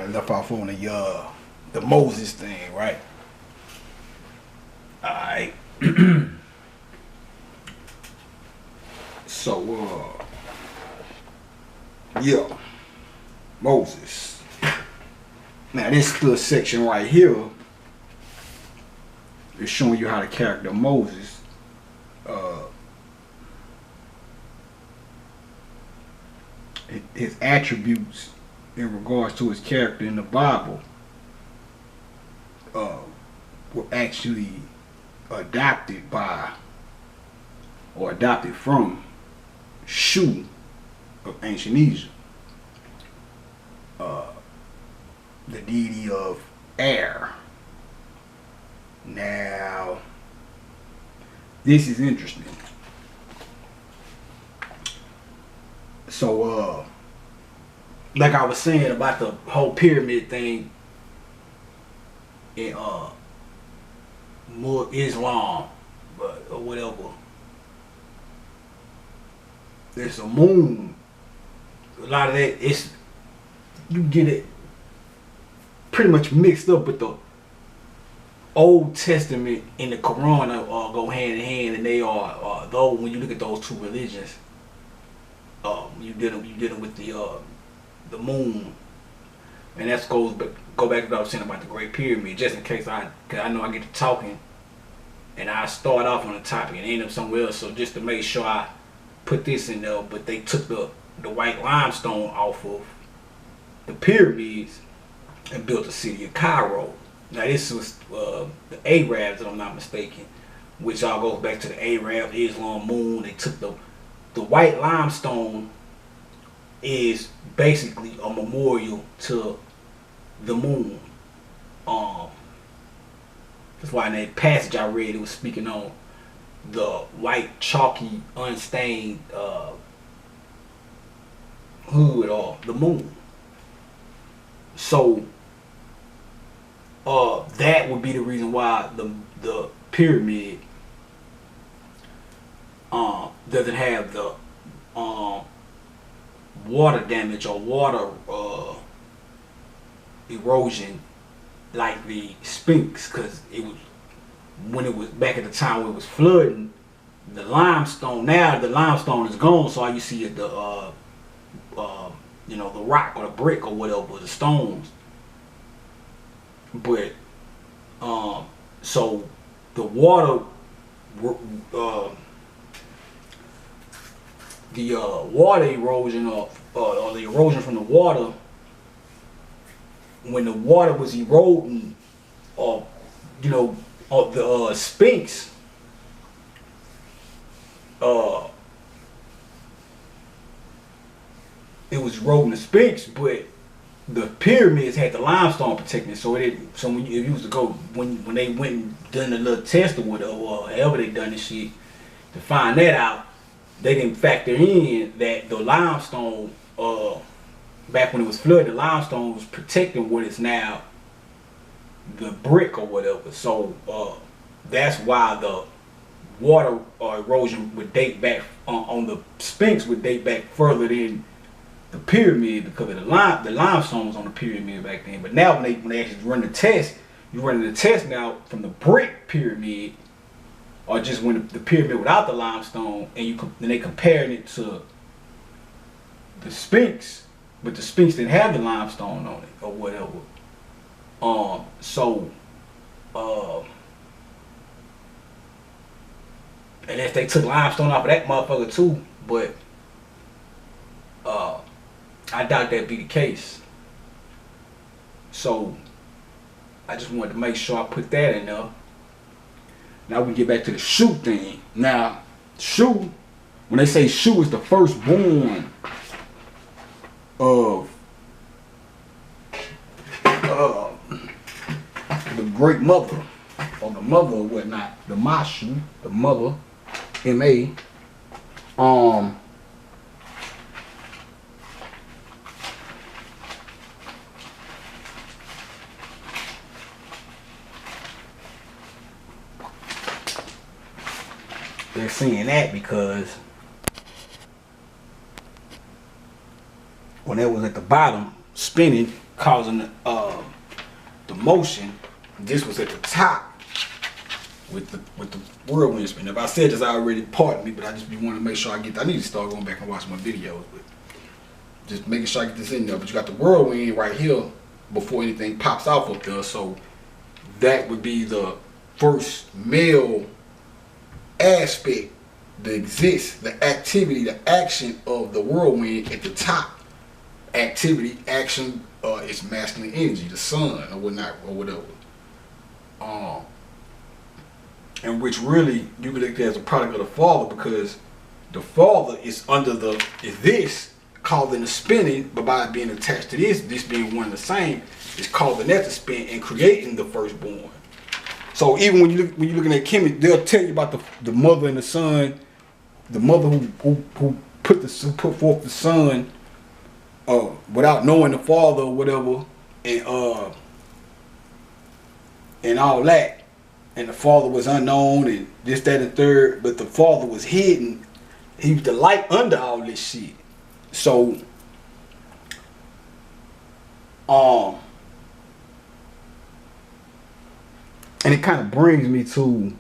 left off on the Moses thing, right? Alright. So yeah, Moses. Now this little section right here is showing you how the character of Moses his attributes in regards to his character in the Bible were actually adopted by or adopted from Shu of ancient Egypt, the deity of air. Now, this is interesting. So, like I was saying about the whole pyramid thing in Islam, or whatever. There's a moon. A lot of that, you get it pretty much mixed up with the Old Testament and the Quran go hand in hand, and they are though when you look at those two religions, you dealing with the moon, and that go back to what I was saying about the Great Pyramid. Just in case cause I know I get to talking, and I start off on a topic and end up somewhere else. So just to make sure I put this in there, but they took the white limestone off of the pyramids and built the city of Cairo. Now this was the Arabs, if I'm not mistaken, which all goes back to the Arab, Islam, moon. They took the white limestone is basically a memorial to the moon. That's why in that passage I read, it was speaking on the white, chalky, unstained hood or the moon. So that would be the reason why the pyramid doesn't have the water damage or water erosion like the Sphinx, because it was when it was back at the time when it was flooding, the limestone. Now the limestone is gone, so all you see is the the rock or the brick or whatever, the stones. But so the water water erosion or the erosion from the water, when the water was eroding of the Sphinx, it was eroding the Sphinx, but the pyramids had the limestone protecting it, so when you used to go when they went and done the little test or whatever, or however they done this shit to find that out, they didn't factor in that the limestone back when it was flooded, the limestone was protecting what is now the brick or whatever. So that's why the water erosion would date back on the Sphinx would date back further than the pyramid, because of the limestone was on the pyramid back then. But now when they actually run the test, you run the test now from the brick pyramid, or just when the pyramid without the limestone, and then they comparing it to the Sphinx, but the Sphinx didn't have the limestone on it or whatever. Unless they took limestone off of that motherfucker too, but I doubt that'd be the case. So I just wanted to make sure I put that in there. Now we can get back to the Shu thing. Now, Shu, when they say Shu is the firstborn of the great mother, or the mother or whatnot, the Mashu, the mother, M-A, they're saying that because when it was at the bottom spinning, causing the motion. This was at the top with the whirlwind spin. If I said this, I already pardon me, but I just be wanting to make sure I get. I need to start going back and watch my videos, but just making sure I get this in there. But you got the whirlwind right here before anything pops off up there, so that would be the first male aspect that exists, the activity, the action of the whirlwind at the top. Activity, action, is masculine energy, the sun or whatnot or whatever. And which really you could look at as a product of the father, because the father is under this causing the spinning, but by being attached to this being one and the same, is causing that to spin and creating the firstborn. So even when you're looking at Kimmy, they'll tell you about the mother and the son, the mother who put forth the son without knowing the father or whatever, and all that, and the father was unknown and this, that, and third, but the father was hidden. He was the light under all this shit. So and it kind of brings me to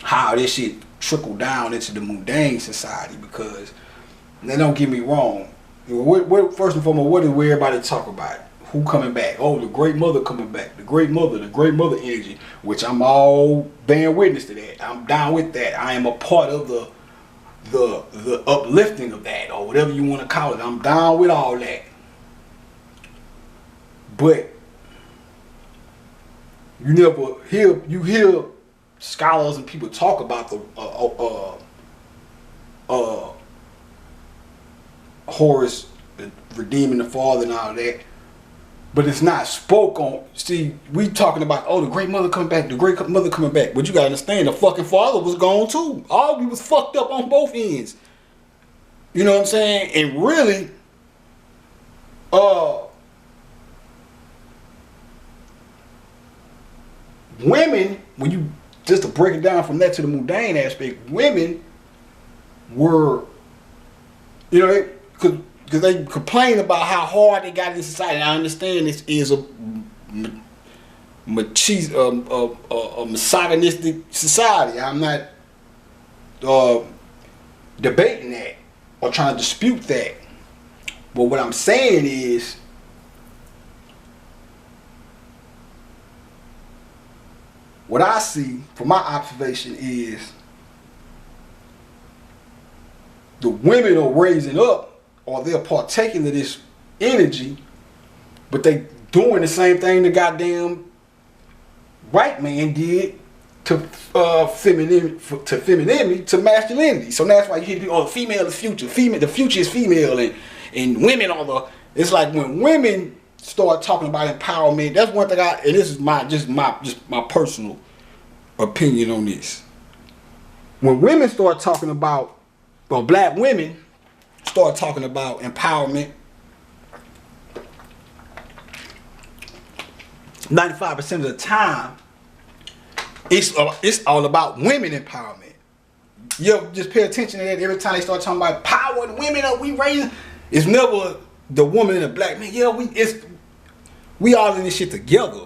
how this shit trickled down into the mundane society, because now don't get me wrong, what first and foremost, what do everybody talk about? Who coming back? Oh, the great mother coming back. The great mother energy, which I'm all bearing witness to that. I'm down with that. I am a part of the uplifting of that, or whatever you want to call it. I'm down with all that. But you hear scholars and people talk about the Horus redeeming the father and all that, but it's not spoke on. See, we talking about, oh, the great mother coming back, the great mother coming back, but you gotta understand the fucking father was gone too. All we was fucked up on both ends. You know what I'm saying? And really, women, when you just to break it down from that to the mundane aspect, women were, you know, because they complain about how hard they got in society. And I understand this is a misogynistic society. I'm not debating that or trying to dispute that. But what I'm saying is, what I see from my observation is the women are raising up, or they're partaking of this energy, but they doing the same thing the goddamn white man did to femininity, to masculinity. So that's why you hear people, oh, the female is future. The future is female, and women are the. It's like when women start talking about empowerment. That's one thing and this is my personal opinion on this. When women start talking about, or black women start talking about empowerment, 95% of the time, it's all about women empowerment. You just pay attention to that every time they start talking about power and women. We raising. It's never the woman and the black man. Yeah, we all in this shit together.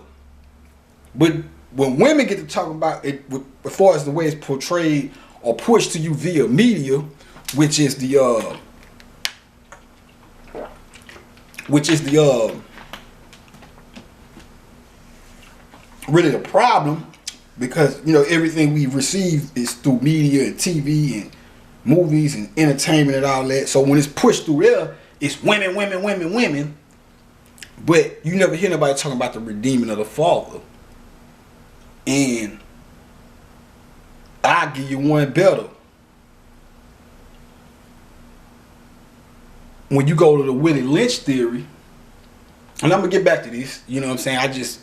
But when women get to talk about it, as far as the way it's portrayed or pushed to you via media, which is the really the problem, because you know everything we receive is through media and TV and movies and entertainment and all that. So when it's pushed through there, it's women, women, women, women. But you never hear nobody talking about the redeeming of the father. And I'll give you one better. When you go to the Willie Lynch theory, and I'm going to get back to this, you know what I'm saying? I just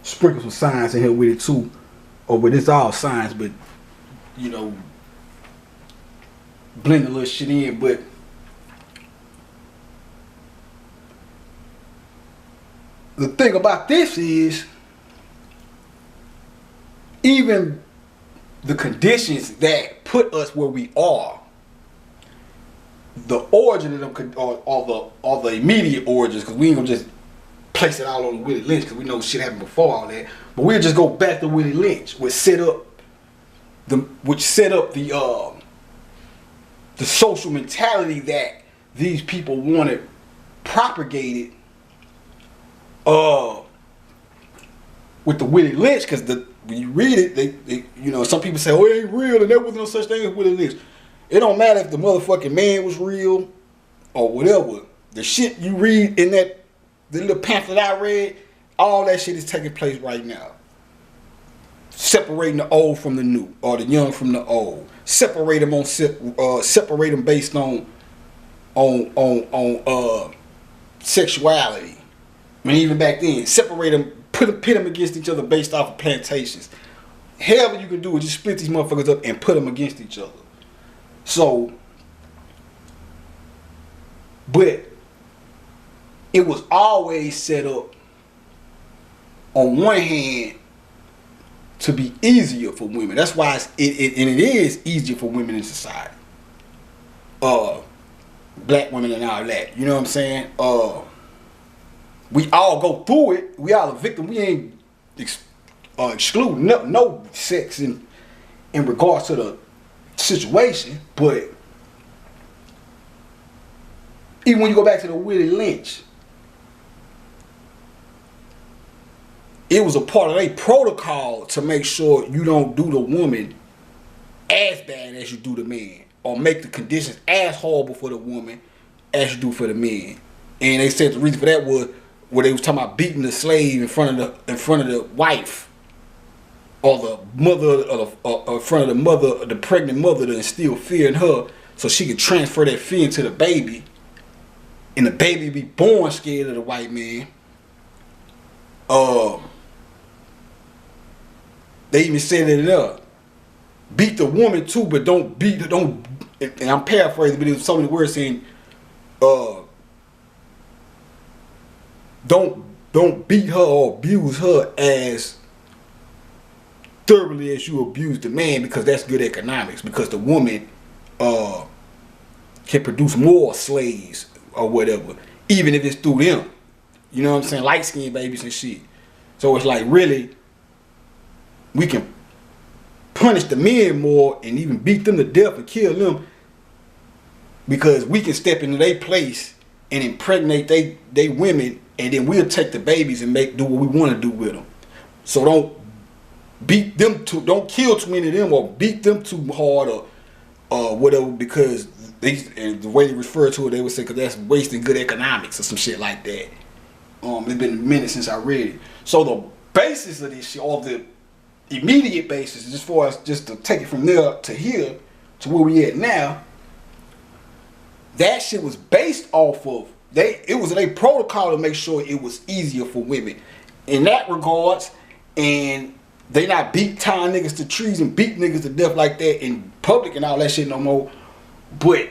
sprinkle some science in here with it too. But it's all science, but, you know, blend a little shit in. But the thing about this is, even the conditions that put us where we are the origin of them could, or the immediate origins, because we ain't gonna just place it all on Willie Lynch, because we know shit happened before all that. But we'll just go back to Willie Lynch, which set up the social mentality that these people wanted propagated with the Willie Lynch, because when you read it, they you know, some people say, oh, it ain't real, and there was no such thing as Willie Lynch. It don't matter if the motherfucking man was real or whatever. The shit you read in the little pamphlet I read, all that shit is taking place right now. Separating the old from the new, or the young from the old. Separate them separate them based on sexuality. I mean, even back then, separate them, pit them against each other based off of plantations. However you can do it, just split these motherfuckers up and put them against each other. So, but it was always set up on one hand to be easier for women. That's why it is easier for women in society. Black women and all that. You know what I'm saying? We all go through it. We all a victim. We ain't excluding no sex in regards to the situation. But even when you go back to the Willie Lynch, it was a part of their protocol to make sure you don't do the woman as bad as you do the man, or make the conditions as horrible for the woman as you do for the man. And they said the reason for that was where they was talking about beating the slave in front of the wife, or the mother, or in front of the mother, the pregnant mother, to instill fear in her, so she could transfer that fear into the baby, and the baby be born scared of the white man. They even said it up. Beat the woman too, but don't, and I'm paraphrasing, but it was so many words saying, don't beat her or abuse her as thoroughly as you abuse the man, because that's good economics, because the woman can produce more slaves or whatever, even if it's through them. You know what I'm saying? Light-skinned babies and shit. So it's like, really, we can punish the men more and even beat them to death and kill them, because we can step into their place and impregnate they women, and then we'll take the babies and do what we want to do with them. So don't beat them don't kill too many of them, or beat them too hard, or whatever, because and the way they refer to it, they would say, because that's wasting good economics or some shit like that. It's been a minute since I read it. So the basis of this shit, or the immediate basis, as far as just to take it from there to here to where we at now, that shit was based off of it was a protocol to make sure it was easier for women in that regards, and they not tying niggas to trees and beat niggas to death like that in public and all that shit no more. But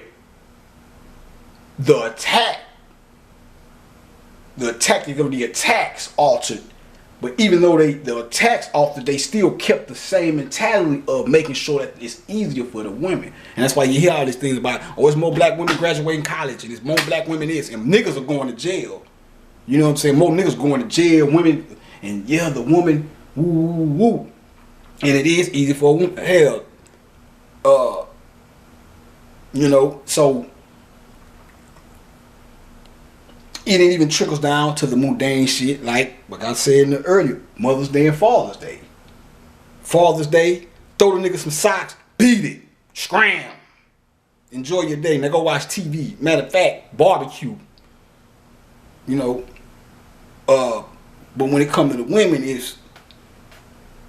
the tactic of the attacks altered. But even though the attacks altered, they still kept the same mentality of making sure that it's easier for the women. And that's why you hear all these things about, oh, it's more black women graduating college, and it's more black women this, and niggas are going to jail. You know what I'm saying? More niggas going to jail, women, and yeah, the woman, woo, woo, woo. And it is easy for a woman. Hell, you know, so it even trickles down to the mundane shit, like I said earlier, Mother's Day and Father's Day. Father's Day, throw the nigga some socks, beat it, scram. Enjoy your day. Now go watch TV. Matter of fact, barbecue. You know, but when it comes to the women, it's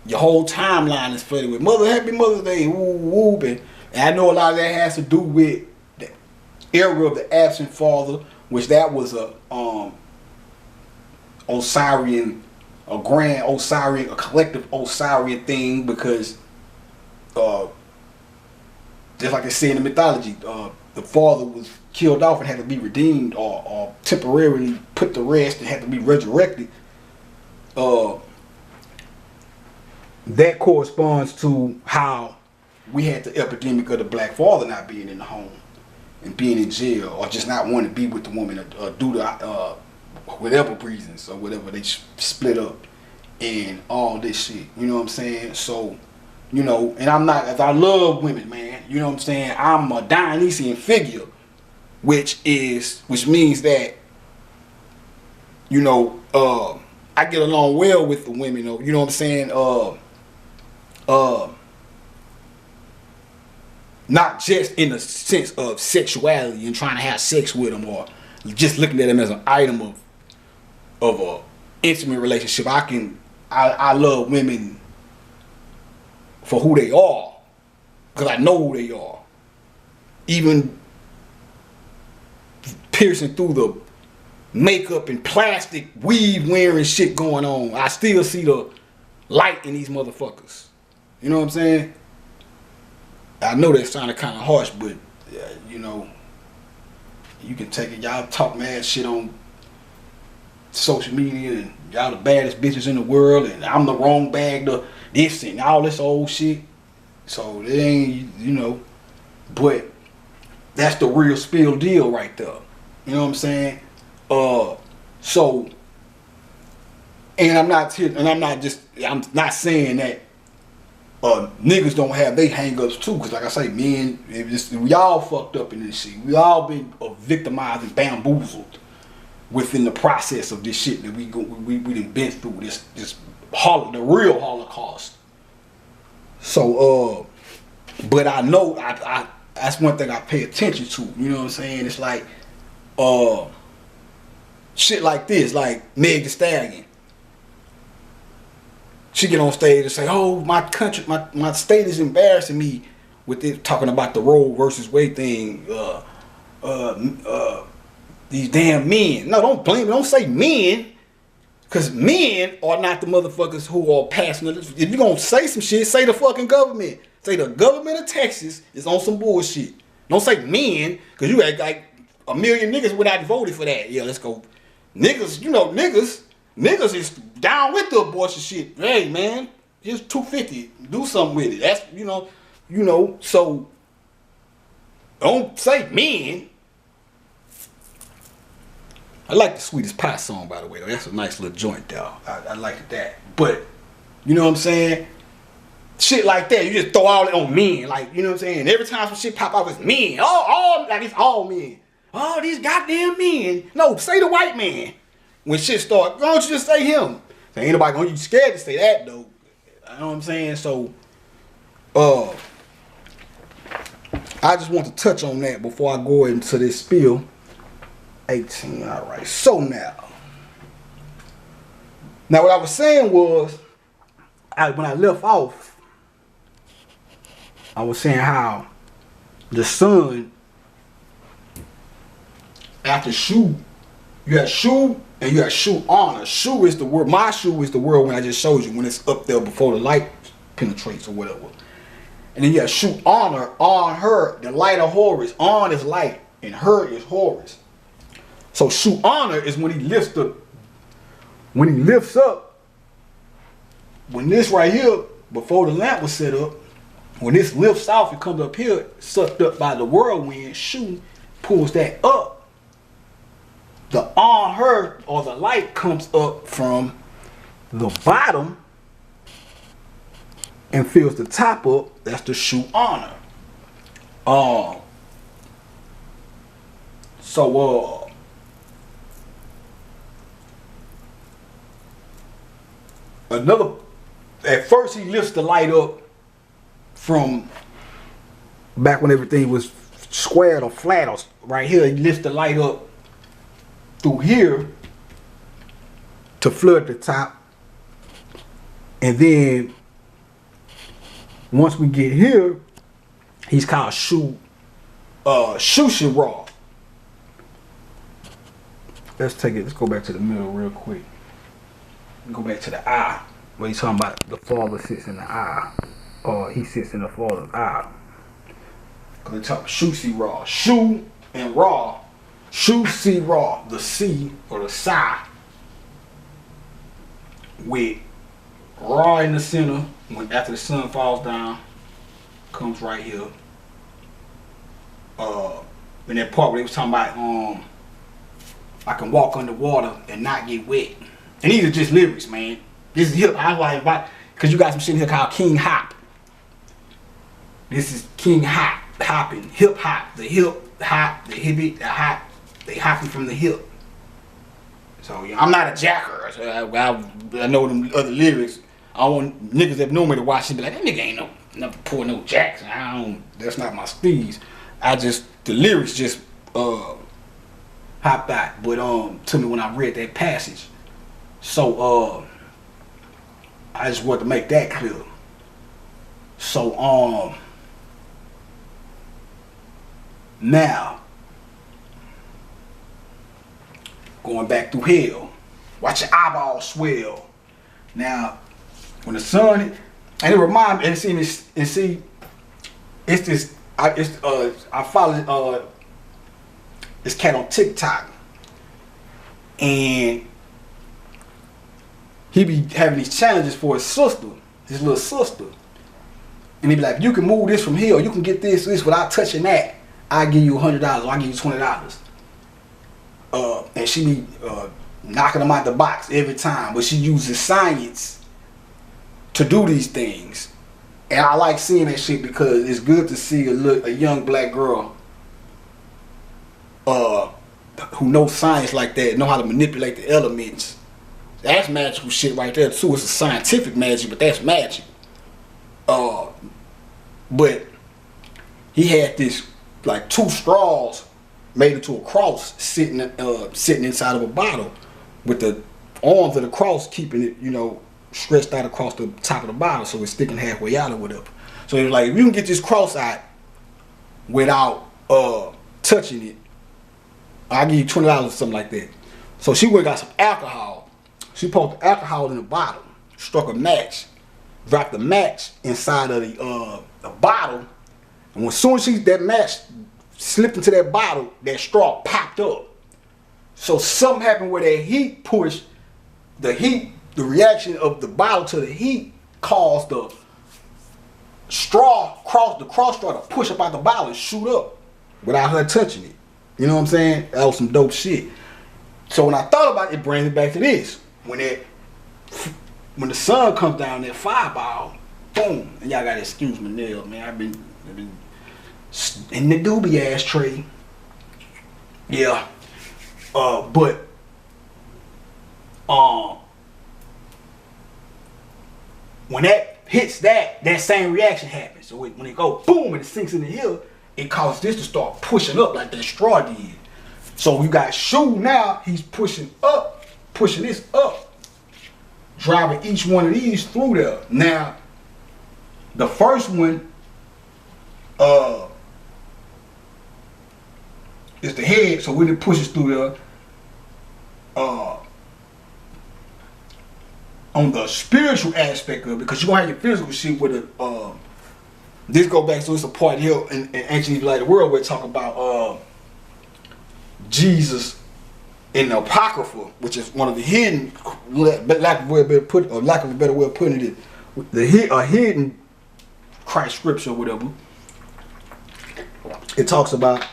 your whole timeline is flooded with Happy Mother's Day, woo, woo, and I know a lot of that has to do with the era of the absent father, which that was a Osirian, a grand Osirian, a collective Osirian thing, because just like they say in the mythology, the father was killed off and had to be redeemed, or temporarily put to rest and had to be resurrected. That corresponds to how we had the epidemic of the black father not being in the home. and being in jail, or just not wanting to be with the woman, or due to whatever reasons or whatever, they split up and all this shit. You know what I'm saying? So, you know, and I'm not, as I love women, man. You know what I'm saying? I'm a Dionysian figure, which means that, you know, I get along well with the women. You know what I'm saying? Not just in the sense of sexuality and trying to have sex with them, or just looking at them as an item of a intimate relationship. I love women for who they are, because I know who they are. Even piercing through the makeup and plastic weave wearing shit going on, I still see the light in these motherfuckers. You know what I'm saying? I know that sounded kind of harsh, but you know, you can take it. Y'all talk mad shit on social media, and y'all the baddest bitches in the world, and I'm the wrong bag to this and all this old shit. So it ain't, you know, but that's the real spill deal right there. You know what I'm saying? So, and I'm not saying that niggas don't have they hang-ups too, because like I say, men, we all fucked up in this shit. We all been victimized and bamboozled within the process of this shit that we done been through, the real Holocaust. So, but I know I that's one thing I pay attention to. You know what I'm saying? It's like shit like this, like Meg Thee Stallion. She get on stage and say, "Oh, my country, my state is embarrassing me," with it talking about the Roe versus Wade thing. These damn men. No, don't blame me. Don't say men, because men are not the motherfuckers who are passing it. If you gonna say some shit, say the fucking government. Say the government of Texas is on some bullshit. Don't say men, because you act like a million niggas would have voted for that. Yeah, let's go. Niggas, you know, niggas is down with the abortion shit. Hey, man, here's $250. Do something with it. That's, you know, so don't say men. I like the Sweetest Pie song, by the way, though. That's a nice little joint, though. I like that. But, you know what I'm saying? Shit like that, you just throw all it on men. Like, you know what I'm saying? Every time some shit pop out, it's men. Like it's all men. Oh, these goddamn men. No, say the white man. When shit start, why don't you just say him? So ain't nobody gonna be scared to say that, though. You know what I'm saying? So, I just want to touch on that before I go into this spiel. 18, all right. So now what I was saying was, when I left off, I was saying how the sun, after Shu, you have Shu and you have Shu honor. Shu is the word. My Shu is the word when I just showed you, when it's up there before the light penetrates or whatever. And then you have Shu honor, on her, the light of Horus. On is light and her is Horus. So Shu honor is when he lifts up. When he lifts up, when this right here, before the lamp was set up, when this lifts off, it comes up here, sucked up by the whirlwind. Shu pulls that up. The on her, or the light, comes up from the bottom and fills the top up. That's the Shu honor. At first he lifts the light up from back when everything was squared or flat, or right here, he lifts the light up through here to flood the top. And then once we get here, he's called Shusha. Let's go back to the middle real quick. Go back to the eye, where he's talking about the father sits in the eye, or he sits in the father's eye. Because they talk Shusi Ra. Shu and Ra. Shusi Ra, the C or the Psi, with Ra in the center. When after the sun falls down, comes right here. in that part where they was talking about I can walk underwater and not get wet. And these are just lyrics, man. This is hip. I like because you got some shit in here called King Hop. This is King Hop, hopping, hip hop, the hip hop, the hippie, the hop, they hopping from the hip. So yeah, I'm not a jacker. So I know them other lyrics. I don't want niggas that know me to watch it be like, that nigga ain't never pull no jacks. That's not my steez. The lyrics just hopped out, but to me when I read that passage. So I just wanted to make that clear. So now going back through hell, watch your eyeballs swell. Now when the sun, and it remind me, and see, it's this. I follow this cat on TikTok, and he be having these challenges for his sister, his little sister, and he be like, you can move this from here, you can get this without touching that. I give you $100, or I give you $20. And she be knocking them out the box every time, but she uses science to do these things. And I like seeing that shit because it's good to see a young black girl who knows science like that, know how to manipulate the elements. That's magical shit right there too. It's a scientific magic, but that's magic. But he had this like 2 straws made into a cross sitting inside of a bottle with the arms of the cross keeping it, stretched out across the top of the bottle so it's sticking halfway out or whatever. So he was like, if you can get this cross out without touching it, I'll give you $20 or something like that. So she went and got some alcohol. She poured the alcohol in the bottle, struck a match, dropped the match inside of the bottle, and as soon as that match slipped into that bottle, that straw popped up. So something happened where that heat pushed the reaction of the bottle to the heat caused the cross straw to push up out the bottle and shoot up without her touching it. You know what I'm saying? That was some dope shit. So when I thought about it, it brings it back to this. When the sun comes down, that fireball, boom, and y'all gotta excuse my nail, man. I've been in the doobie ashtray. Yeah. But when that hits that same reaction happens. So when it go boom and it sinks in the hill, it causes this to start pushing up like that straw did. So you got Shoe now, he's pushing this up, driving each one of these through there. Now, the first one is the head, so when it pushes through there, on the spiritual aspect of it, because you're gonna have your physical shit with it. This go back, so it's a part here in Ancient Evil Light of the World where it talk about Jesus in the Apocrypha, which is one of the hidden, lack of a better way of putting it, the hidden Christ scripture or whatever. It talks about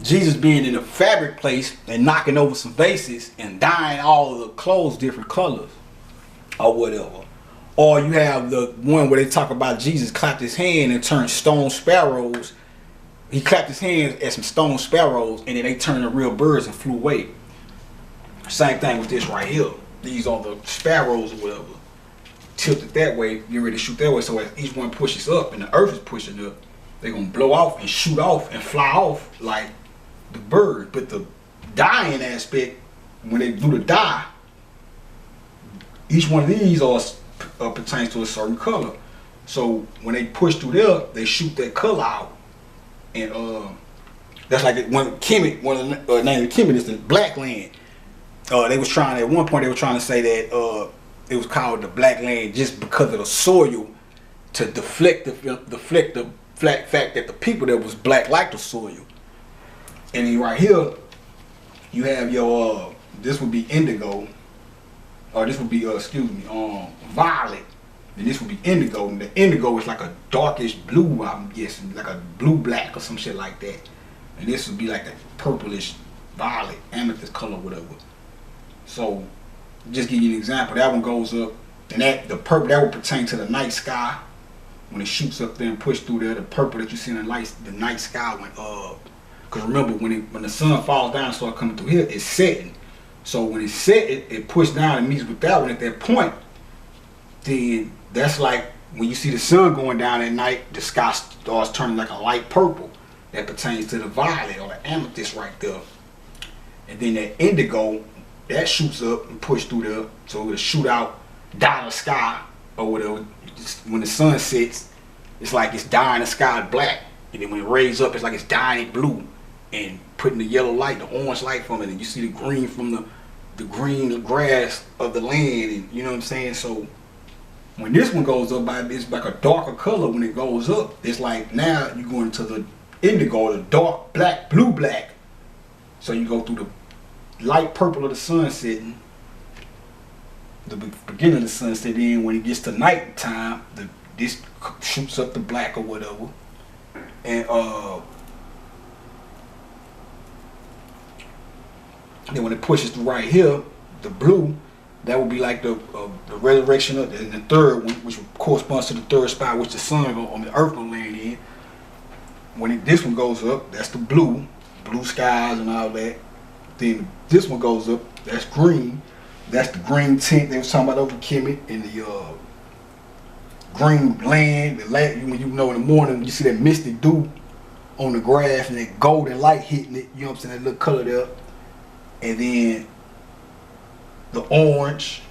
Jesus being in a fabric place and knocking over some vases and dyeing all of the clothes different colors or whatever. Or you have the one where they talk about Jesus clapped his hand and turned stone sparrows. He clapped his hands at some stone sparrows and then they turned to real birds and flew away. Same thing with this right here. These are the sparrows or whatever. Tilted that way, get ready to shoot that way. So as each one pushes up and the earth is pushing up, they're going to blow off and shoot off and fly off like the bird. But the dyeing aspect, when they do the dye, each one of these pertains to a certain color. So when they push through there, they shoot that color out. And that's like one of the name of Kemet is the Black Land. They was trying, at one point they were trying to say that it was called the Black Land just because of the soil, to deflect the fact that the people that was black liked the soil. And then right here, you have your this would be indigo, or this would be violet. And this would be indigo, and the indigo is like a darkish blue, I'm guessing, like a blue-black or some shit like that. And this would be like a purplish, violet, amethyst color, whatever. So, just give you an example. That one goes up, and the purple that would pertain to the night sky. When it shoots up there and push through there, the purple that you see in the night sky went up. Cause remember, when the sun falls down and starts coming through here, it's setting. So when it's set, it pushed down and meets with that one at that point. Then that's like when you see the sun going down at night, the sky starts turning like a light purple. That pertains to the violet or the amethyst right there. And then that indigo, that shoots up and push through there, so it'll shoot out down the sky or whatever. When the sun sets, it's like it's dyeing the sky black, and then when it raises up, it's like it's dyeing it blue and putting the yellow light, the orange light from it, and you see the green from the green grass of the land, and you know what I'm saying. So when this one goes up, it's like a darker color. When it goes up, it's like now you go into the indigo, the dark black, blue black. So you go through the light purple of the sun setting, the beginning of the sunset. Then when it gets to night time, this shoots up the black or whatever, and then when it pushes to right here, the blue, that would be like the resurrection of the third one, which corresponds to the third spot, which the sun on the earth will land in. When this one goes up, that's the blue skies and all that. Then this one goes up, that's green. That's the green tint they was talking about over Kemet, and the green land. When you know in the morning, you see that misty dew on the grass and that golden light hitting it. You know what I'm saying? That little color there. And then the orange,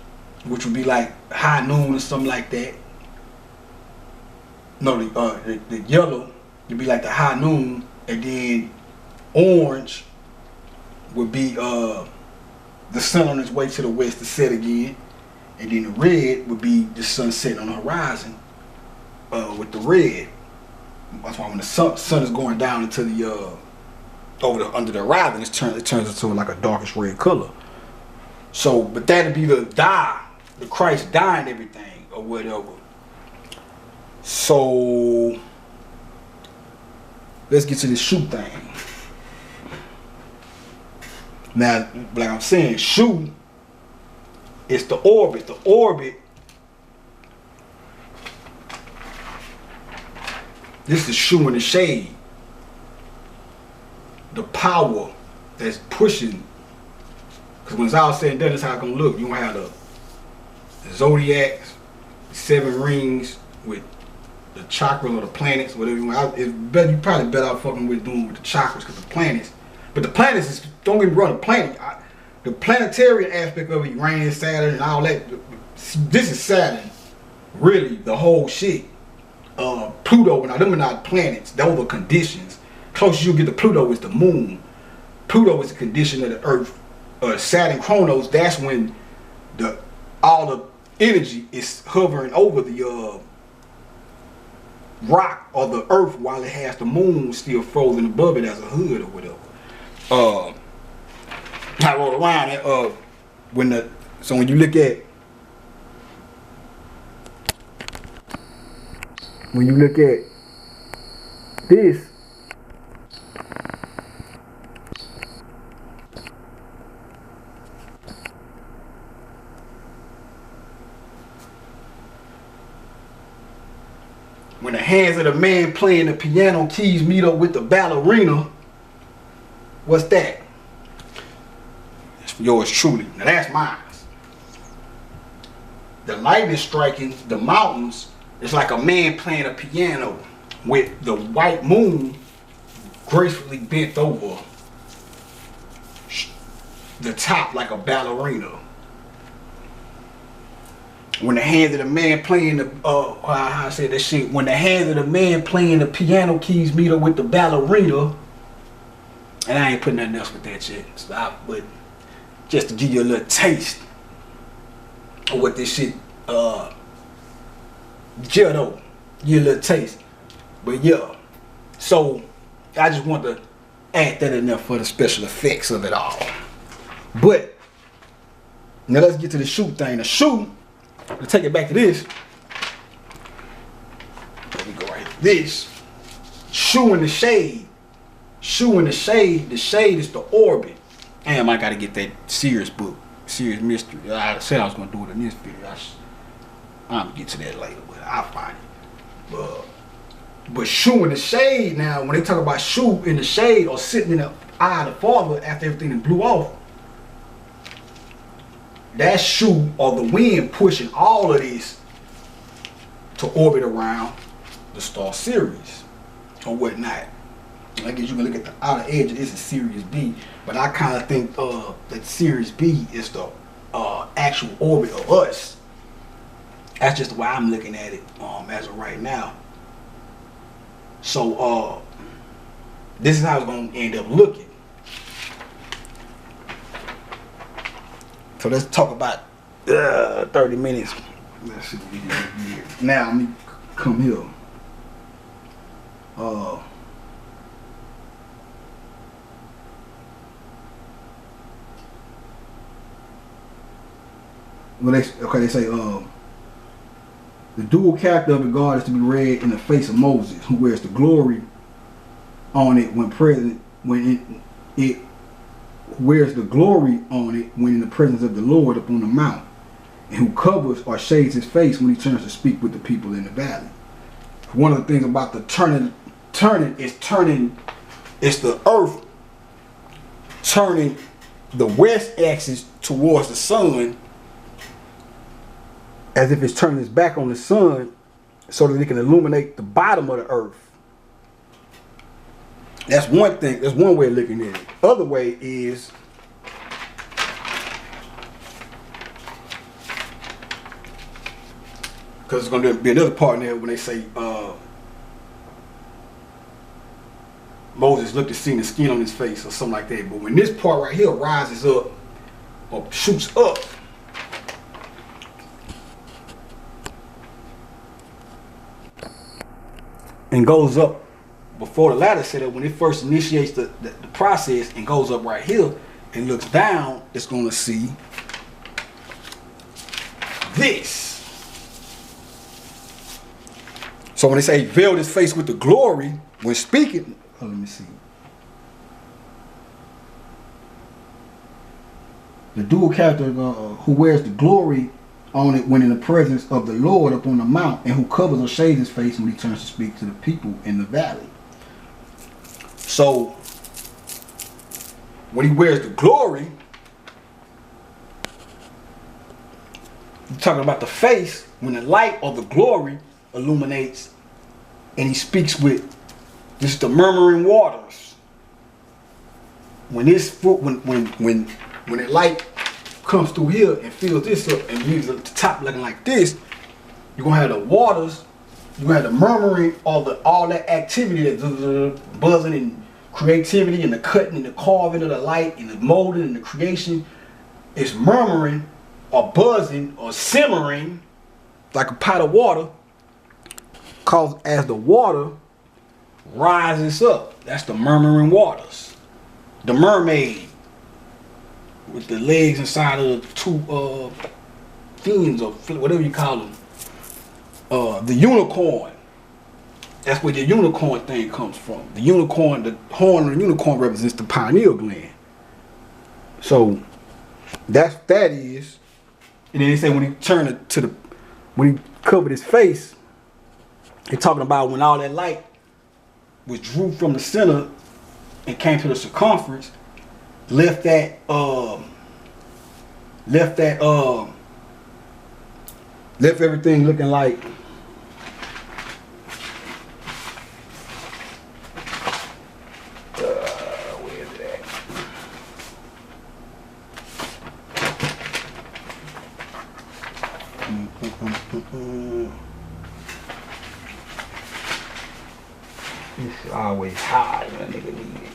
which would be like high noon or something like that. No, the yellow would be like the high noon, and then orange would be the sun on its way to the west to set again, and then the red would be the sunset on the horizon with the red. That's why when the sun is going down into the under the horizon, it turns into like a darkish red color. So, but that'd be the Christ dying everything or whatever. So let's get to this shoe thing. Now, like I'm saying, shoe is the orbit. The orbit, this is shoe in the shade. The power that's pushing, because when it's all said and done, that's how it's gonna look. You gonna have the zodiacs, 7 rings with the chakras or the planets, whatever you want. You probably better off fucking with doing with the chakras, because the planets. But the planets is, don't get me wrong, the planetary aspect of it, Uranus, Saturn, and all that. This is Saturn, really, the whole shit. Pluto, now them are not planets, those are conditions. Closest you get to Pluto is the moon. Pluto is the condition of the earth. Saturn, Chronos, that's when all the energy is hovering over the rock or the earth, while it has the moon still frozen above it as a hood or whatever. I wrote around it. So when you look at this, when the hands of the man playing the piano keys meet up with the ballerina, what's that? It's yours truly. Now that's mine. The lightning striking the mountains is like a man playing a piano with the white moon gracefully bent over the top like a ballerina. When the hands of the man playing the how I said that shit, when the hands of the man playing the piano keys meet up with the ballerina, and I ain't putting nothing else with that shit, but just to give you a little taste of what this shit give you a little taste. But yeah, so I just want to add that in there for the special effects of it all. But now let's get to the shoe thing. The shoe, to take it back to this, this. Shoe in the shade. Shoe in the shade. The shade is the orbit. Damn, I gotta get that Sirius book. Sirius Mystery. I said I was gonna do it in this video. I'm gonna get to that later, but I'll find it. But shoe in the shade now, when they talk about shoe in the shade or sitting in the eye of the Father after everything blew off, that shoe or the wind pushing all of this to orbit around the star Sirius or whatnot. I guess you can look at the outer edge. This is Sirius B, but I kind of think that Sirius B is the actual orbit of us. That's just the way I'm looking at it as of right now. So this is how it's gonna end up looking. So let's talk about 30 minutes. Let's see what we do here. Now let me come here. Well, they say the dual character of the God is to be read in the face of Moses, who wears the glory on it when present, when it wears the glory on it when in the presence of the Lord upon the mount, and who covers or shades his face when he turns to speak with the people in the valley. One of the things about the turning it's the earth turning the west axis towards the sun, as if it's turning its back on the sun so that it can illuminate the bottom of the earth. That's one thing. That's one way of looking at it. Other way is because it's going to be another part in there when they say Moses looked to see the skin on his face or something like that. But when this part right here rises up or shoots up, and goes up before the ladder set up, when it first initiates the process and goes up right here and looks down, it's going to see this. So when they say he veiled his face with the glory when speaking, let me see. The dual character who wears the glory on it when in the presence of the Lord upon the mount, and who covers or shades his face when he turns to speak to the people in the valley. So when he wears the glory, you're talking about the face when the light of the glory illuminates and he speaks with this, the murmuring waters. When this when the light comes through here and fills this up and leaves at the top looking like this, you're gonna have the waters, you're gonna have the murmuring, all that activity, that buzzing and creativity and the cutting and the carving of the light and the molding and the creation is murmuring or buzzing or simmering like a pot of water, cause as the water rises up, that's the murmuring waters. The mermaid with the legs inside of the two fins or whatever you call them. The unicorn. That's where the unicorn thing comes from. The unicorn, the horn of the unicorn represents the pineal gland. So that is. And then they say when he turned it to when he covered his face, they're talking about when all that light was drew from the center and came to the circumference, left everything looking like where is it at? It's always high when a nigga need it.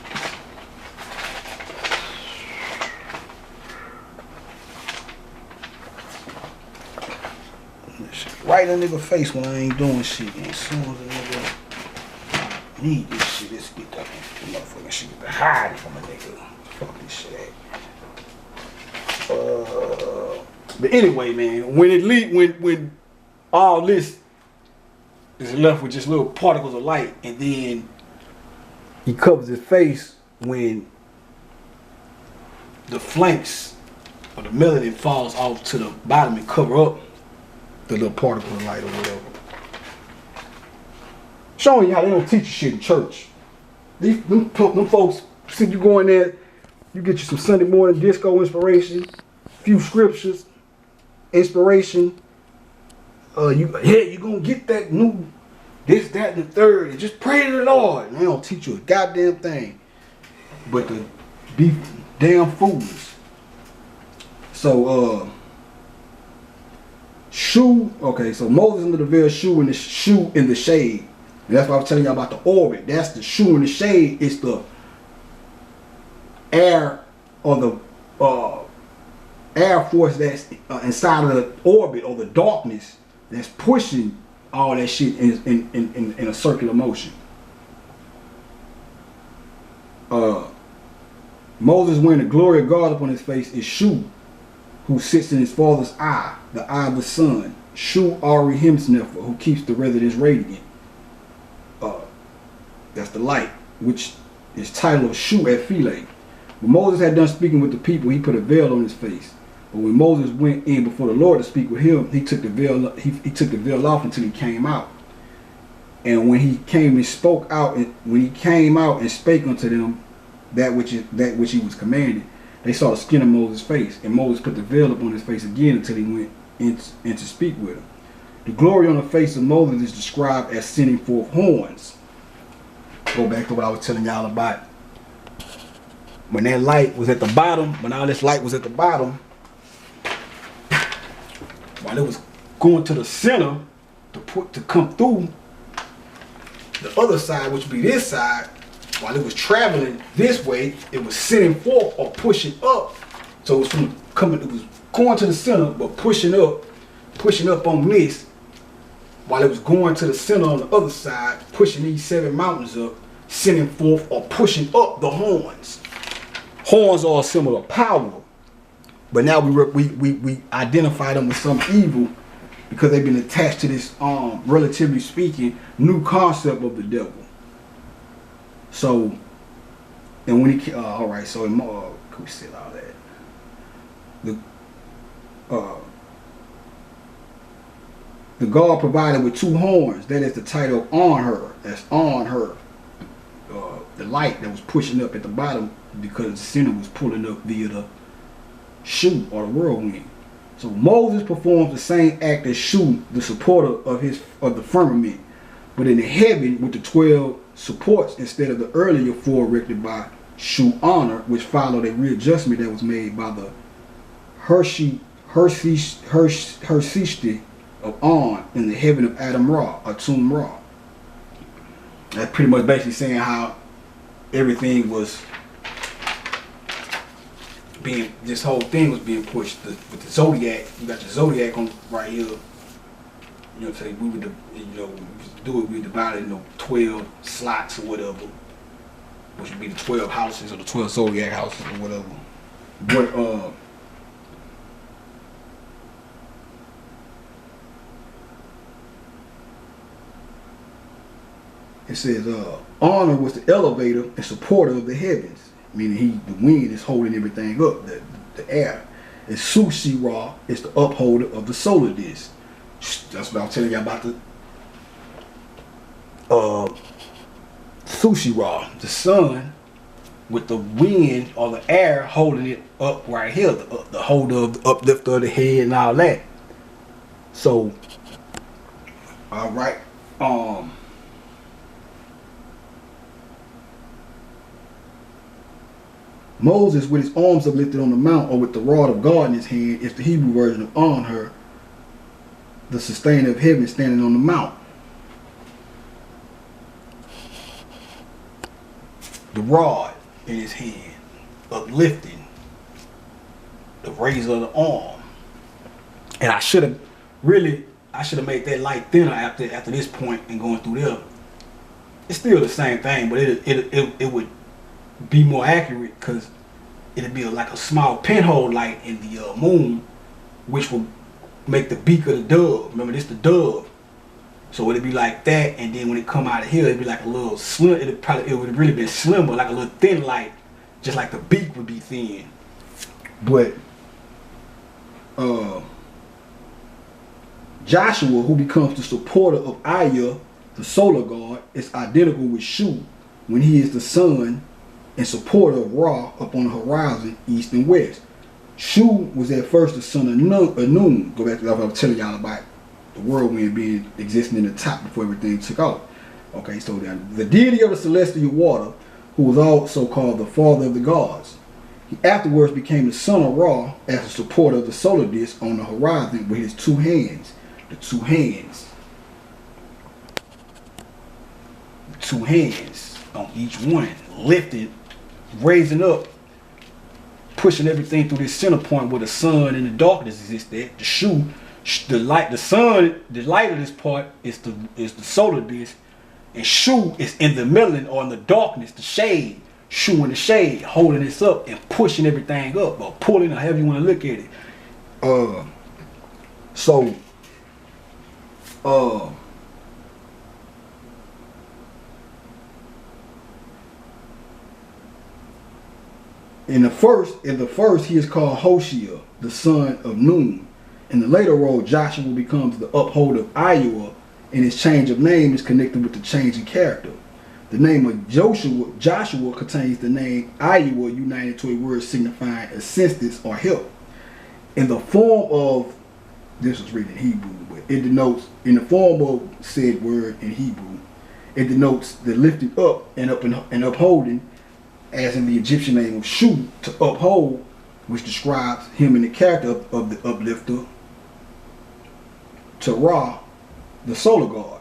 Right in a nigga face when I ain't doing shit. And as soon as a nigga need this shit, let's get that motherfucking shit to hide it from a nigga. Fuck this shit at. But anyway, man, when all this is left with just little particles of light, and then he covers his face when the flanks or the melanin falls off to the bottom and cover up the little particle of light or whatever. Showing you how they don't teach you shit in church. Them folks, see you go in there, you get you some Sunday morning disco inspiration, few scriptures, inspiration. You gonna get that new this, that, and the third, and just pray to the Lord. And they don't teach you a goddamn thing, but to be damn foolish. So shoe. Okay, so Moses under the veil, shoe in the shade. And that's why I was telling you about the orbit. That's the shoe in the shade. It's the air or the air force that's inside of the orbit or the darkness that's pushing all that shit in a circular motion. Moses wearing the glory of God upon his face is Shu, who sits in his father's eye, the eye of the sun. Shu Ari Himsnefer, who keeps the residence radiant. That's the light, which is titled Shu at Philae. When Moses had done speaking with the people, he put a veil on his face. But when Moses went in before the Lord to speak with him, he took the veil. He took the veil off until he came out. And when he came and spoke out, and when he came out and spake unto them that which he was commanded, they saw the skin of Moses' face. And Moses put the veil upon his face again until he went in to speak with him. The glory on the face of Moses is described as sending forth horns. Go back to what I was telling y'all about. When that light was at the bottom, when all this light was at the bottom, while it was going to the center to come through the other side, which would be this side, while it was traveling this way, it was sending forth or pushing up. So it was it was going to the center, but pushing up on this, while it was going to the center on the other side, pushing these 7 mountains up, sending forth or pushing up the horns. Horns are a symbol of power, but now we identify them with some evil because they've been attached to this, relatively speaking, new concept of the devil. So, and when he, all right, so in we said all that. The God provided with 2 horns. That is the title on her. That's on her. The light that was pushing up at the bottom because the center was pulling up via the Shu or the whirlwind. So Moses performs the same act as Shu, the supporter of the firmament, but in the heaven with the 12 supports instead of the earlier 4 erected by Shu honor, which followed a readjustment that was made by the Hershey of On in the heaven of Adam Ra, or Tum Ra. That's pretty much basically saying how everything was being, this whole thing was being pushed with the zodiac. You got the zodiac on right here. You know what I'm saying? We would, we divide it into 12 slots or whatever, which would be the 12 houses or the 12 zodiac houses or whatever. But it says, honor was the elevator and supporter of the heavens, meaning the wind is holding everything up, the air. And Sushi Ra is the upholder of the solar disk. That's what I was telling you about the Sushi Ra, the sun, with the wind or the air holding it up right here, the holder of the uplifter of the head and all that. So, all right, Moses with his arms uplifted on the mount, or with the rod of God in his hand, is the Hebrew version of on her, the sustainer of heaven standing on the mount. The rod in his hand, uplifting the razor of the arm. And I should have made that light thinner after this point and going through there. It's still the same thing, but it would be more accurate because it'd be like a small pinhole light in the moon, which will make the beak of the dove. Remember, this the dove. So it'd be like that, and then when it come out of here, it'd be like a little slim. It would have really been slimmer, like a little thin light, just like the beak would be thin. But Joshua, who becomes the supporter of Aya, the solar god, is identical with Shu when he is the sun and supporter of Ra up on the horizon, east and west. Shu was at first the son of Nun. Go back to what I was telling y'all about the whirlwind being existing in the top before everything took off. Okay, so the deity of the celestial water, who was also called the father of the gods. He afterwards became the son of Ra as a supporter of the solar disk on the horizon with his two hands. The two hands on each one, lifted, raising up, pushing everything through this center point where the sun and the darkness exist at. The Shu, the light, the sun, the light of this part is the solar disk, and Shu is in the middle or in the darkness, the shade. Shu in the shade, holding this up and pushing everything up, or pulling, or however you want to look at it. In the first, he is called Hoshea, the son of Nun. In the later role, Joshua becomes the upholder of Iowa, and his change of name is connected with the change in character. The name of Joshua contains the name Iowa united to a word signifying assistance or help. In the form of, this was written in Hebrew, but it denotes, in the form of said word in Hebrew, it denotes the lifting up and upholding, as in the Egyptian name of Shu, to uphold, which describes him in the character of the uplifter, to Ra, the solar god.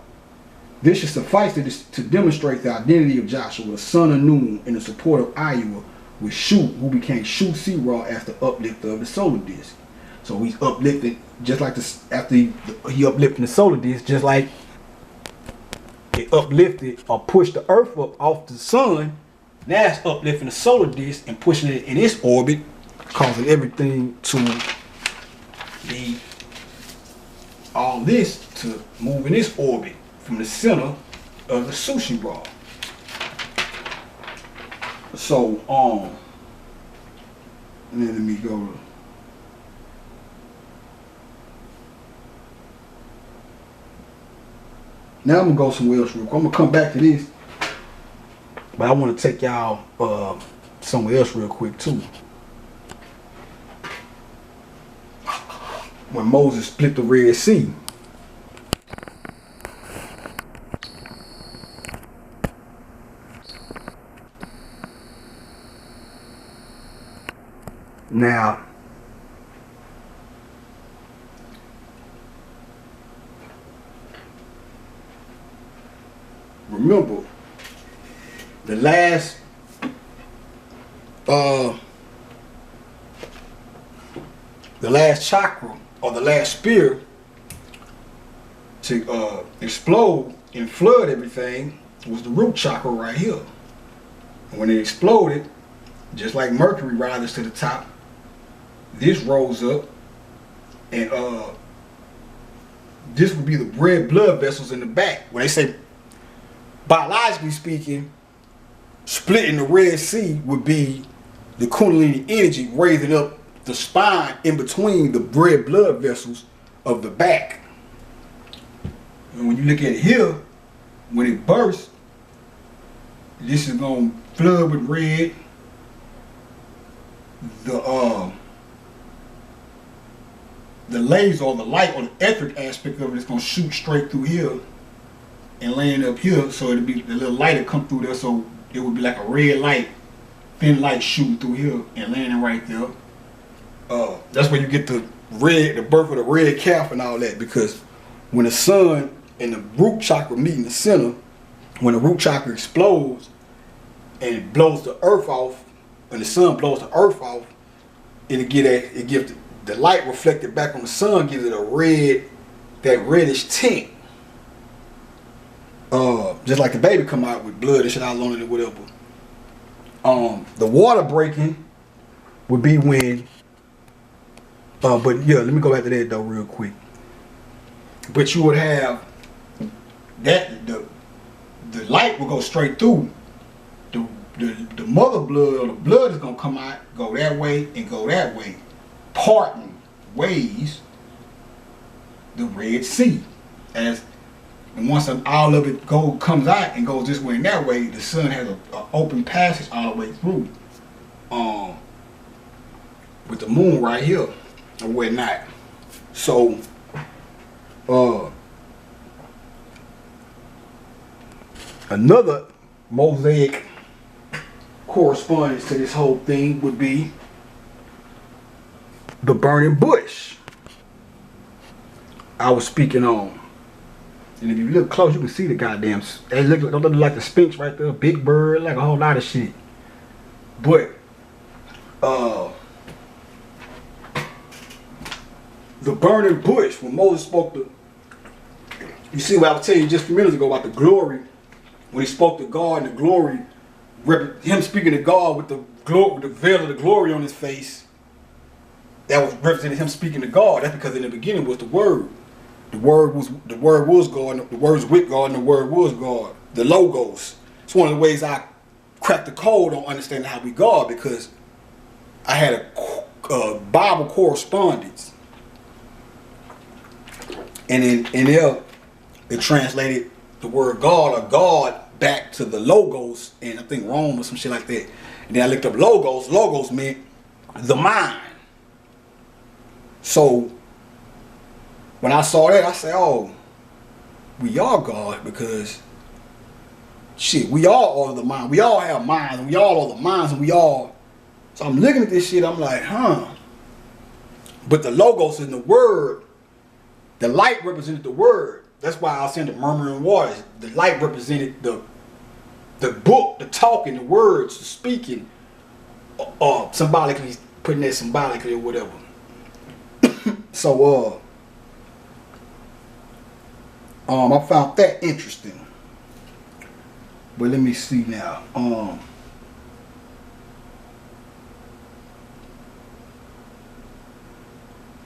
This should suffice to demonstrate the identity of Joshua, the son of Nun, and the support of Iowa, with Shu, who became Shu Ra as the uplifter of the solar disk. So he's uplifted, just like this, after he uplifted the solar disk, just like it uplifted or pushed the earth up off the sun. Now it's uplifting the solar disk and pushing it in its orbit, causing everything to be, all this to move in its orbit from the center of the sushi ball. So and then let me go to, now I'm gonna go somewhere else real quick. I'm gonna come back to this, but I want to take y'all somewhere else real quick too. When Moses split the Red Sea. Now, remember, the last chakra, or the last spear to explode and flood everything, was the root chakra right here. And when it exploded, just like Mercury rises to the top, this rose up, and this would be the red blood vessels in the back. When they say, biologically speaking, splitting the Red Sea would be the Kundalini energy raising up the spine in between the red blood vessels of the back. And when you look at it here, when it bursts, this is going to flood with red. The laser, or the light, or the etheric aspect of it is going to shoot straight through here and land up here, so it'll be the little light that come through there, so it would be like a red light, thin light shooting through here and landing right there. That's where you get the birth of the red calf and all that, because when the sun and the root chakra meet in the center, when the root chakra explodes and it blows the earth off, when the sun blows the earth off, it gives the light reflected back on the sun, gives it a red, that reddish tint. Just like the baby come out with blood and shit all on it or whatever. The water breaking would be when, but yeah, let me go back to that though real quick. But you would have that the light will go straight through. The mother blood, or the blood is gonna come out, go that way and go that way, parting ways the Red Sea. And once all of it comes out and goes this way and that way, the sun has an open passage all the way through. With the moon right here or whatnot. So another mosaic correspondence to this whole thing would be the burning bush I was speaking on. And if you look close, you can see the goddamn, they look like the Sphinx right there, big bird, like a whole lot of shit. But the burning bush, when Moses spoke to, you see what I was telling you just a few minutes ago about the glory, when he spoke to God and the glory, him speaking to God with the glory, the veil of the glory on his face, that was representing him speaking to God. That's because in the beginning was the Word. The word was God, the word was with God, and the word was God. The logos. It's one of the ways I cracked the code on understanding how we God, because I had a Bible correspondence. And in there, it translated the word God or God back to the logos, and I think Rome or some shit like that. And then I looked up logos. Logos meant the mind. So when I saw that, I said, oh, we are God, because shit, we all are the mind. We all have minds, and we all are the minds, and we all. So I'm looking at this shit, I'm like, huh. But the logos in the word, the light represented the word. That's why I was saying the murmuring waters. The light represented the book, the talking, the words, the speaking, or symbolically, putting that symbolically or whatever. So I found that interesting. But let me see now.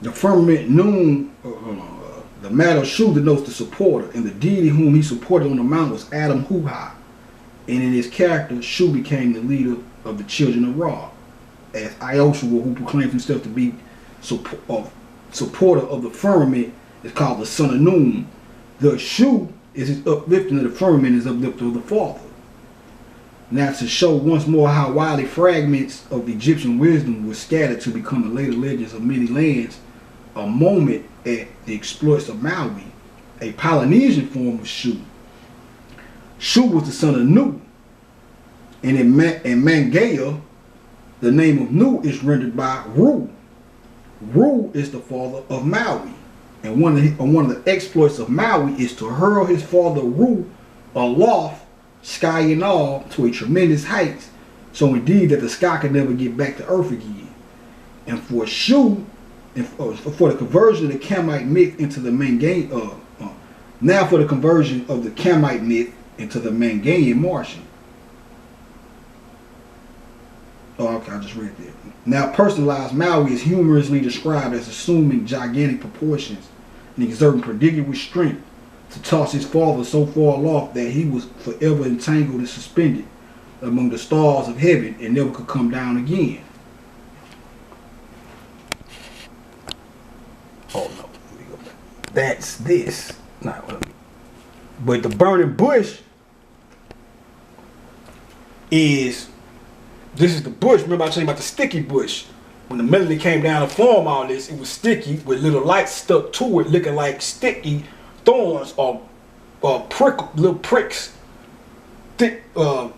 The firmament noon, the matter Shu denotes the supporter, and the deity whom he supported on the mount was Adam Huha. And in his character, Shu became the leader of the children of Ra, as Ioshua, who proclaims himself to be supporter of the firmament, is called the son of Noon. The Shu is his uplifting of the firmament, is uplifting of the Father. Now, to show once more how widely fragments of the Egyptian wisdom were scattered to become the later legends of many lands, a moment at the exploits of Maui, a Polynesian form of Shu. Shu was the son of Nu, and in Mangaya, the name of Nu is rendered by Ru. Ru is the father of Maui, and one of the exploits of Maui is to hurl his father Ru aloft, sky and all, to a tremendous height, so indeed that the sky could never get back to earth again. And for Shu, and for the conversion of the Kamite myth into the Mangaian, now for the conversion of the Kamite myth into the Mangaian Martian. Oh, okay, I just read that. Now, personalized Maui is humorously described as assuming gigantic proportions and exerting prodigious strength to toss his father so far aloft that he was forever entangled and suspended among the stars of heaven and never could come down again. Oh no, let me go back. That's this. But the burning bush is, this is the bush. Remember I told you about the sticky bush. When the melody came down to form all this, it was sticky with little lights stuck to it, looking like sticky thorns or little pricks, thick flower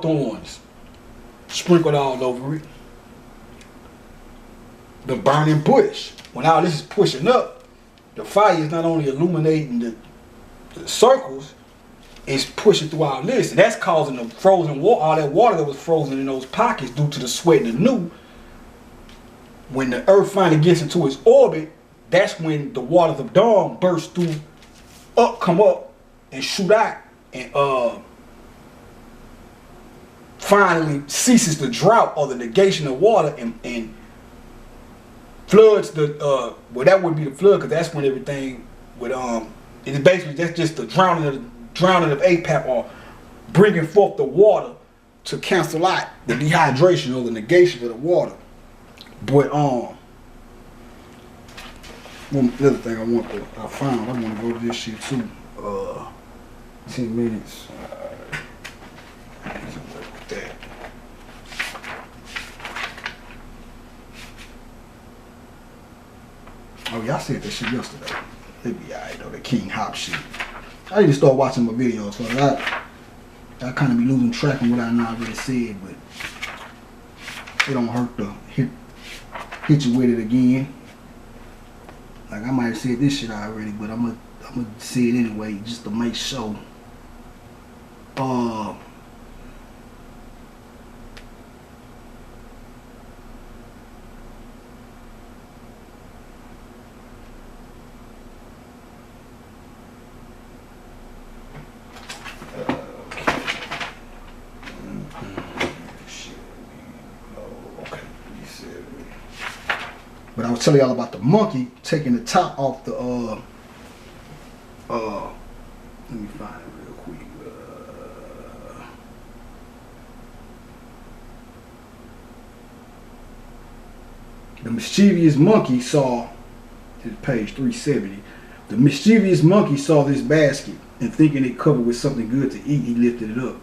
thorns sprinkled all over it. The burning bush. When all this is pushing up, the fire is not only illuminating the circles, it's pushing through all this, and that's causing the frozen water, all that water that was frozen in those pockets due to the sweat and the Nu. When the earth finally gets into its orbit, that's when the waters of dawn burst through, come up and shoot out, and finally ceases the drought or the negation of water and floods the well, that would be the flood, because that's when everything But it's basically that's just the drowning of APAP or bringing forth the water to cancel out the dehydration or the negation of the water. But one other thing I want to go to this shit too. 10 minutes. With that. Oh yeah, I said that shit yesterday. It'd be alright though, the King Hop shit. I need to start watching my videos, so I kind of be losing track of what I know I already said, but it don't hurt to hit you with it again. Like I might have said this shit already, but I'm gonna say it anyway just to make sure. But I was telling y'all about the monkey taking the top off the let me find it real quick. The mischievous monkey saw, this is page 370. The mischievous monkey saw this basket and thinking it covered with something good to eat, he lifted it up.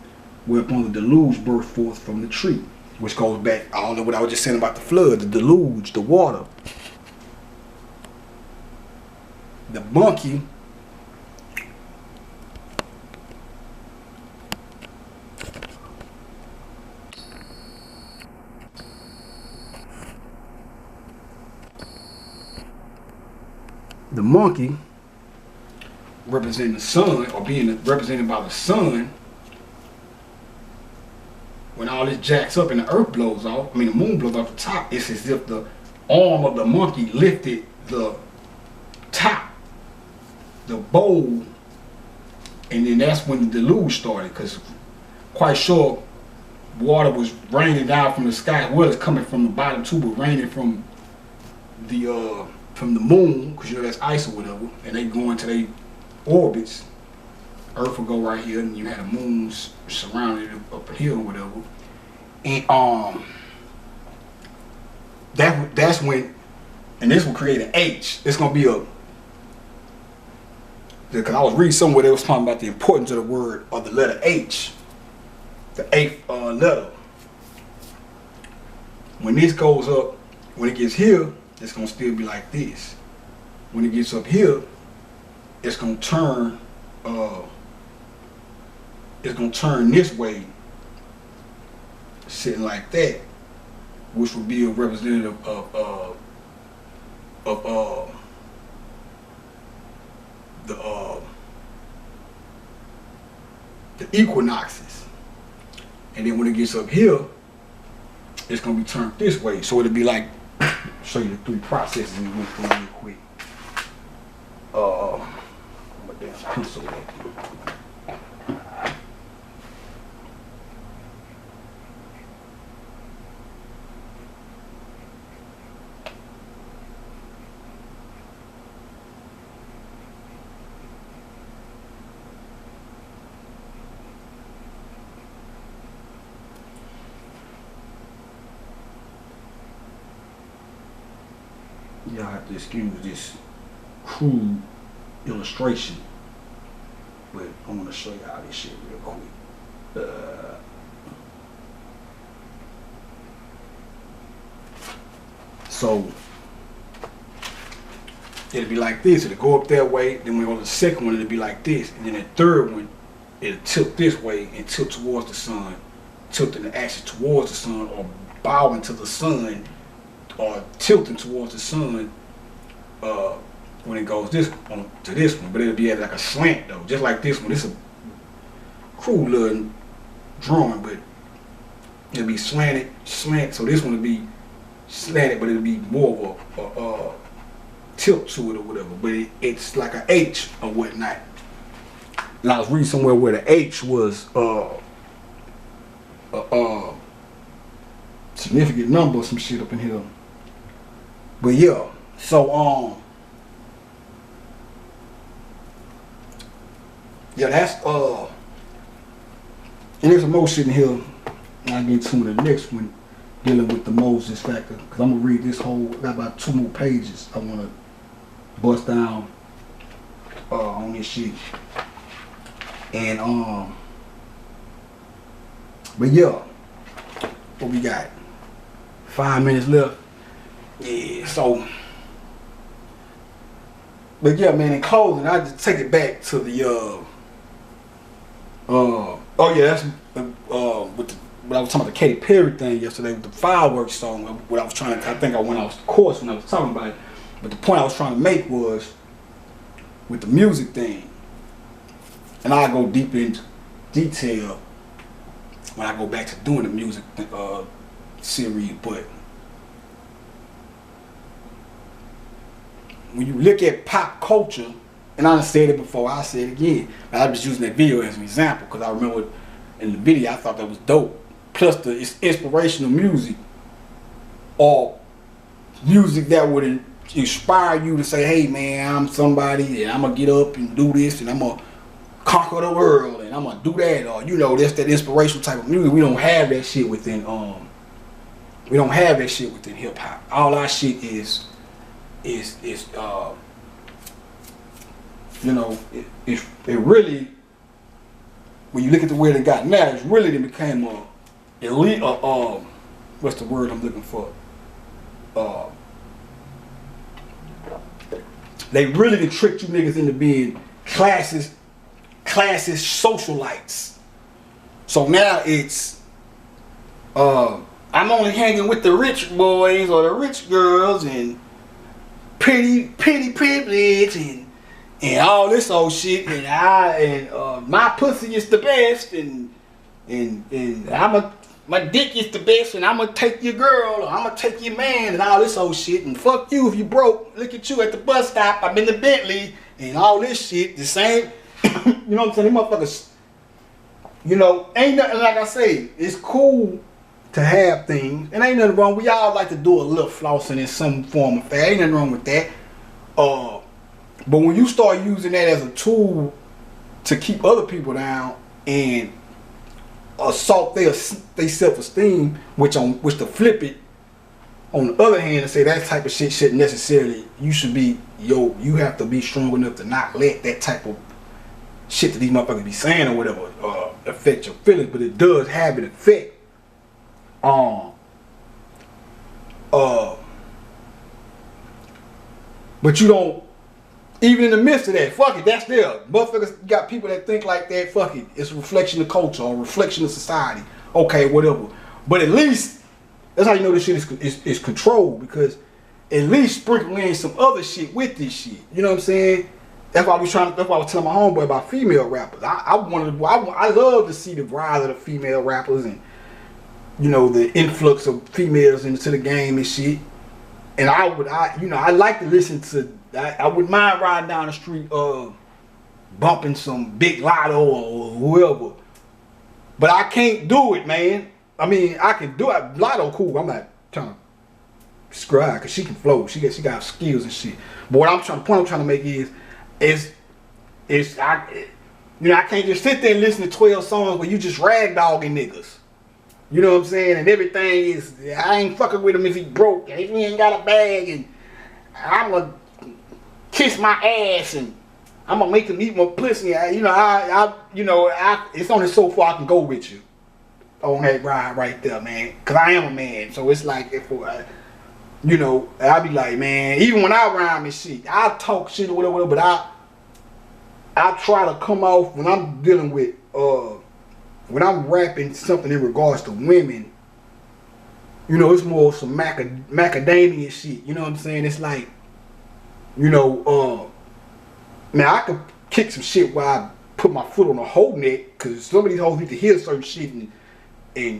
Whereupon the deluge burst forth from the tree. Which goes back, I don't know what I was just saying about the flood, the deluge, the water. The monkey representing the sun, or being represented by the sun. When all this jacks up and the earth blows off, the moon blows off the top, it's as if the arm of the monkey lifted the top, the bowl, and then that's when the deluge started, because quite sure water was raining down from the sky. Well, it's coming from the bottom too, but raining from the moon, because that's ice or whatever, and they go into their orbits. Earth will go right here, and you had the moons surrounded up here or whatever. And that's when, and this will create an H. It's gonna be because I was reading somewhere they was talking about the importance of the word or the letter H, the eighth letter. When this goes up, when it gets here, it's gonna still be like this. When it gets up here, it's gonna turn. It's gonna turn this way, sitting like that, which would be a representative of the equinoxes. And then when it gets up here, it's gonna be turned this way. So it'll be like, I'll show you the three processes we went through real quick. My damn pencil. Y'all have to excuse this crude illustration, but I want to show y'all this shit real quick. So it'll be like this. It'll go up that way. Then when we go to the second one, it'll be like this. And then the third one, it'll tilt this way and tilt towards the sun, tilting the axis towards the sun, or bowing to the sun, or tilting towards the sun when it goes to this one. But it'll be at like a slant though, just like this one. It's a crude little drawing, but it'll be slant. So this one will be slanted, but it'll be more of a tilt to it or whatever. But it's like an H or whatnot. And I was reading somewhere where the H was significant number or some shit up in here. But yeah, so Yeah, that's and there's some more shit in here. I'll get to the next one dealing with the Moses factor. Cause I'm gonna read this whole, got about 2 more pages I wanna bust down on this shit. And but yeah, what we got? 5 minutes left. Yeah, so but yeah, man, in closing, I just take it back to the oh yeah, that's with the, when I was talking about the Katy Perry thing yesterday with the fireworks song. What I was trying to, I think I went off the course when I was talking about it. But the point I was trying to make was with the music thing, and I'll go deep into detail when I go back to doing the music series. But when you look at pop culture, and I said it before, I said it again. I was just using that video as an example because I remember in the video I thought that was dope. Plus the inspirational music, or music that would inspire you to say, hey man, I'm somebody and I'm gonna get up and do this and I'm gonna conquer the world and I'm gonna do that, or you know, that's that inspirational type of music. We don't have that shit within hip hop. All our shit is you know, it really, when you look at the way they got now, it's really they became a elite, what's the word I'm looking for? They really tricked you niggas into being classist socialites. So now it's, I'm only hanging with the rich boys or the rich girls and pretty privilege and all this old shit, and my pussy is the best, and my dick is the best, and I'm gonna take your girl, or I'm gonna take your man, and all this old shit, and fuck you if you broke. Look at you at the bus stop. I'm in the Bentley, and all this shit. The same, you know what I'm saying? These motherfuckers, you know, ain't nothing, like I say, it's cool to have things, and ain't nothing wrong. We all like to do a little flossing in some form of fashion. Ain't nothing wrong with that. But when you start using that as a tool to keep other people down and assault their self-esteem, which to flip it on the other hand and say that type of shit shouldn't necessarily, you have to be strong enough to not let that type of shit that these motherfuckers be saying or whatever affect your feelings. But it does have an effect on but you don't, even in the midst of that, fuck it, that's there. Motherfuckers got people that think like that, fuck it. It's a reflection of culture or a reflection of society. Okay, whatever. But at least, that's how you know this shit is controlled, because at least sprinkle in some other shit with this shit. You know what I'm saying? That's why I was telling my homeboy about female rappers. I love to see the rise of the female rappers and, you know, the influx of females into the game and shit. And I like to listen to, I wouldn't mind riding down the street bumping some Big Lotto or whoever. But I can't do it, man. I mean, I can do it. Lotto cool. I'm not trying to describe, because she can flow. She got skills and shit. But the point I'm trying to make is I can't just sit there and listen to 12 songs where you just ragdogging niggas. You know what I'm saying? And everything is, I ain't fucking with him if he broke, and if he ain't got a bag, and I'm gonna kiss my ass, and I'm gonna make him eat my pussy. It's only so far I can go with you on that ride right there, man. Cause I am a man, so it's like I be like, man, even when I rhyme and shit, I talk shit or whatever, but I try to come off when I'm dealing with when I'm rapping something in regards to women, you know, it's more some macadamia shit. You know what I'm saying? It's like, man, I could kick some shit while I put my foot on a whole neck, because some of these hoes need to hear certain shit and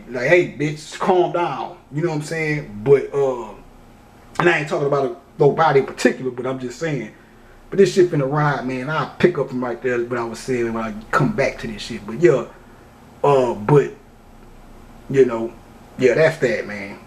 like, hey, bitch, calm down. You know what I'm saying? But and I ain't talking about nobody in particular, but I'm just saying. But this shit finna ride, man. I'll pick up from right there what I was saying when I come back to this shit. But yeah, but, yeah, that's that, man.